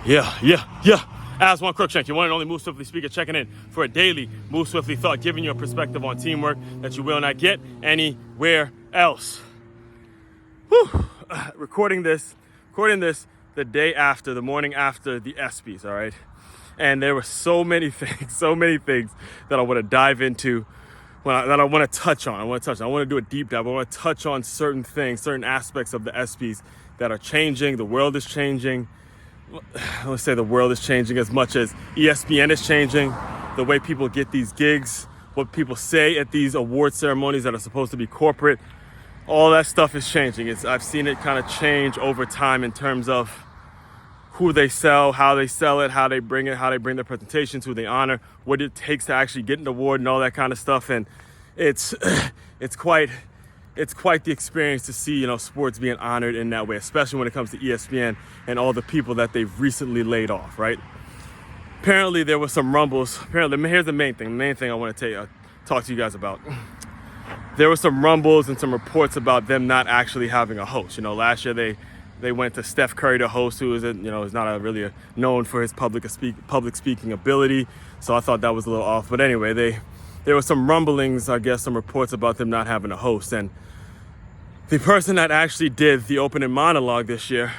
Yeah. Aswand Cruickshank, your one and only Move Swiftly speaker, checking in for a daily Move Swiftly thought, giving you a perspective on teamwork that you will not get anywhere else. Recording this the day after, the morning after the Espys, all right? And there were so many things that I want to dive into, that I want to touch on. I want to do a deep dive. I want to touch on certain things, certain aspects of the Espys that are changing. The world is changing. Let's say the world is changing as much as ESPN is changing. The way people get these gigs, what people say at these award ceremonies that are supposed to be corporate, all that stuff is changing. I've seen it kind of change over time in terms of who they sell, how they sell it, how they bring their presentations, who they honor, what it takes to actually get an award and all that kind of stuff. And it's quite the experience to see, sports being honored in that way, especially when it comes to ESPN and all the people that they've recently laid off, right? Apparently there were some rumbles. Here's the main thing I want to talk to you guys about. There were some rumbles and some reports about them not actually having a host. Last year they went to Steph Curry to host, who is not really known for his public speaking ability. So I thought that was a little off. But anyway, there were some rumblings, I guess, some reports about them not having a host. And the person that actually did the opening monologue this year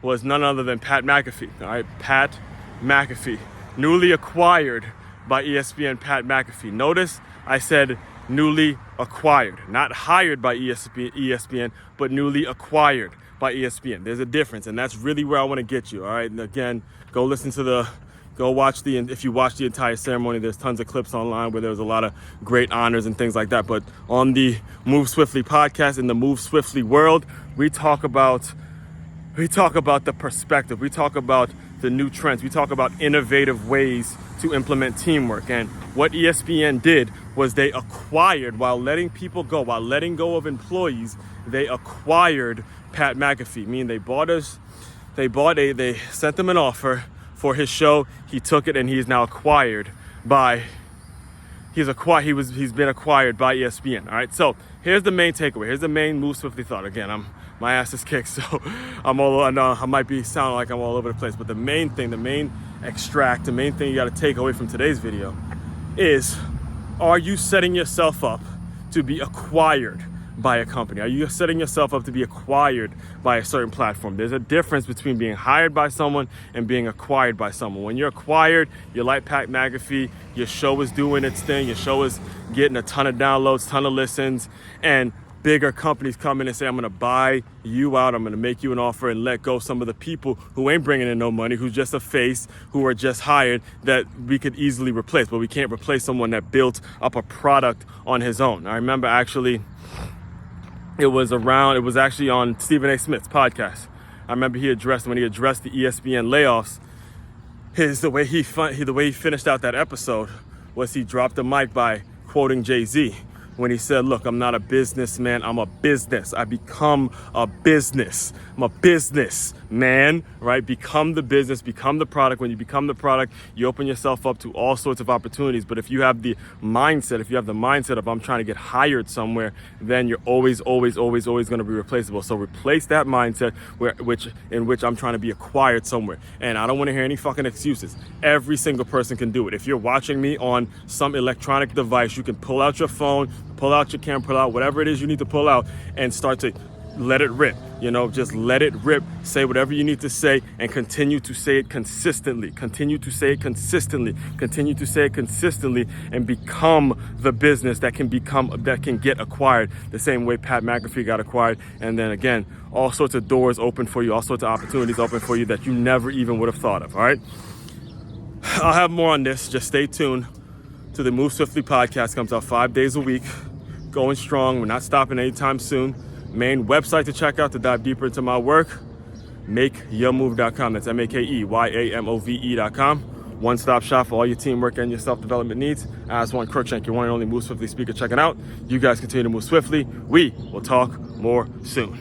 was none other than Pat McAfee. All right, Pat McAfee, newly acquired by ESPN. Pat McAfee. Notice I said newly acquired, not hired by ESPN, but newly acquired by ESPN. There's a difference, and that's really where I want to get you. All right, and again, go watch if you watch the entire ceremony, there's tons of clips online where there's a lot of great honors and things like that. But on the Move Swiftly podcast, in the Move Swiftly world, we talk about the perspective. We talk about the new trends. We talk about innovative ways to implement teamwork. And what ESPN did was they acquired, while letting people go, while letting go of employees, they acquired Pat McAfee. Meaning they sent them an offer for his show. He took it, and he's now acquired by. He's been acquired by ESPN. All right. So here's the main takeaway. Here's the main Move Swiftly thought. Again, my ass is kicked, so I might be sounding like I'm all over the place. But the main thing you got to take away from today's video is: are you setting yourself up to be acquired by a company? Are you setting yourself up to be acquired by a certain platform? There's a difference between being hired by someone and being acquired by someone. When you're acquired, you're like Pat McAfee. Your show is doing its thing. Your show is getting a ton of downloads, ton of listens, and bigger companies come in and say, I'm going to buy you out. I'm going to make you an offer and let go some of the people who ain't bringing in no money, who's just a face, who are just hired, that we could easily replace. But we can't replace someone that built up a product on his own. I remember actually, it was actually on Stephen A. Smith's podcast. I remember when he addressed the ESPN layoffs, the way he finished out that episode was he dropped the mic by quoting Jay-Z when he said, look, I'm not a businessman, I'm a business. I become a business. I'm a business man, right? Become the business, become the product. When you become the product, you open yourself up to all sorts of opportunities. But if you have the mindset of I'm trying to get hired somewhere, then you're always going to be replaceable. So replace that mindset in which I'm trying to be acquired somewhere. And I don't want to hear any fucking excuses. Every single person can do it. If you're watching me on some electronic device, you can pull out your phone, pull out your camera, pull out whatever it is you need to pull out and start to let it rip. Just let it rip. Say whatever you need to say and continue to say it consistently. Continue to say it consistently and become the business that can get acquired the same way Pat McAfee got acquired. And then again, all sorts of doors open for you, all sorts of opportunities open for you that you never even would have thought of. All right. I'll have more on this. Just stay tuned to the Move Swiftly podcast. Comes out 5 days a week. Going strong. We're not stopping anytime soon. Main website to check out to dive deeper into my work, makeyourmove.com. That's makeyourmove.com. One-stop shop for all your teamwork and your self-development needs. Aswand Cruickshank, your one and only Move Swiftly speaker, checking out. You guys continue to move swiftly. We will talk more soon.